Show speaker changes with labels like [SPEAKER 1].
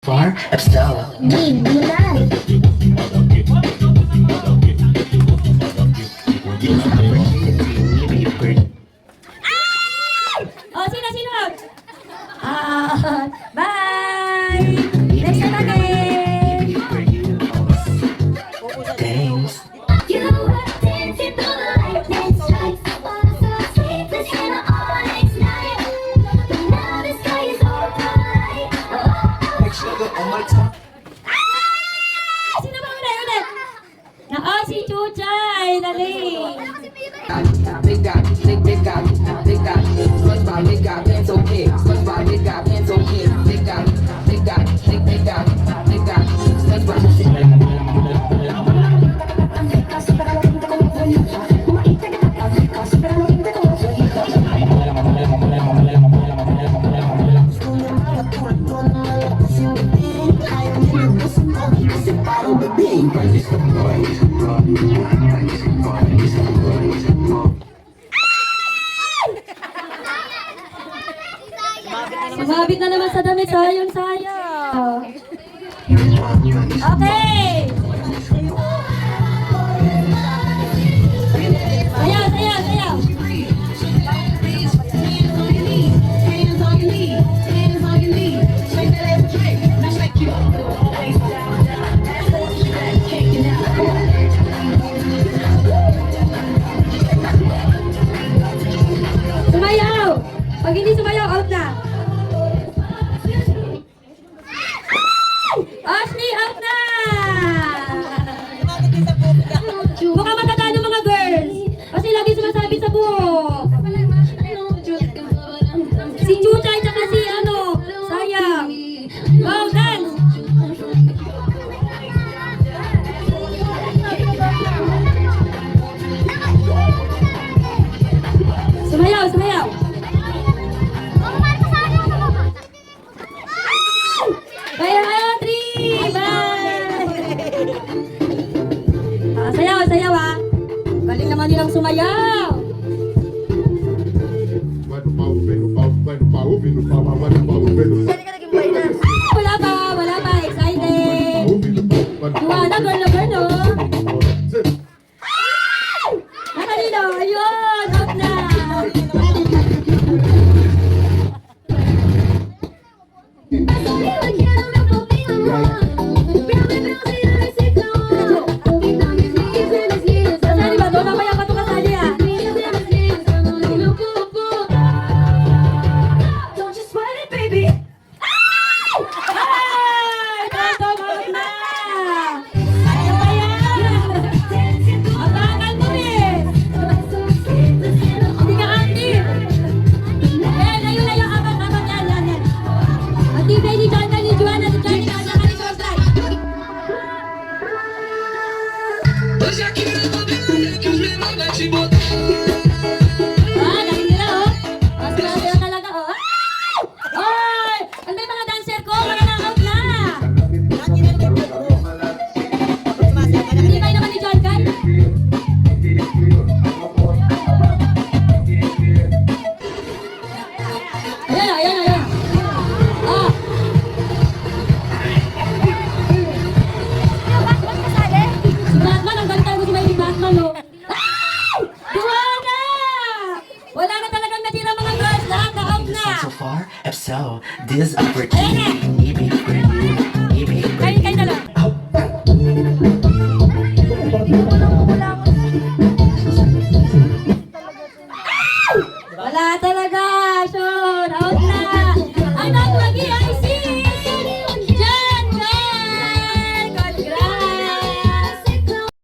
[SPEAKER 1] Far Absel.
[SPEAKER 2] Bibulan.
[SPEAKER 3] Oh, sino? Bye! Next time again!
[SPEAKER 1] Thanks.
[SPEAKER 2] You were dancing through the lightning strikes. So sleepless in the onyx night. But now the sky is all bright.
[SPEAKER 1] Make sugar on my tongue.
[SPEAKER 3] Sino ba ulit? Si Chuchay! Dali! Sumabit na naman sa damit. Sayang. Okay! Sayaw! Sumayaw! Pag hindi sumayaw, out na! Ashley, out na! Mukhang matatalo mga girls. Kasi lagi sumasabi sa buhok. Si Chuchay tsaka si sayang. Go, dance! Sumayaw! Bye, three! Bye! Sayaw ah! Galing naman nilang sumayaw! Wala pa! Excited! Juana, girl na girl, no? Nakalino! Ayun! Out na! Kasali ba? Doon ako yung kasali ah!
[SPEAKER 2] Don't you sweat it, baby.
[SPEAKER 3] Ay! Totoo, out na! Ano ba yan? Mabagal mo eh! Hindi ka active! Ayun, abang yan. Active ni John, ni Juana, ni Johnny, ni Soslay. Galing nila oh! Masarap na talaga oh! Ay! Ang may mga dancer ko, mga na-out na! Hindi ba naman ni John Kai? Ayan. Ah! Si Batman, ang galit talaga si Baby Batman, oh. Ay! Juana! Wala na talagang natira mga girls. Lahat na-out na.
[SPEAKER 1] So far Absel. This opportunity be for you.
[SPEAKER 3] Kayo na lang. Wala talaga.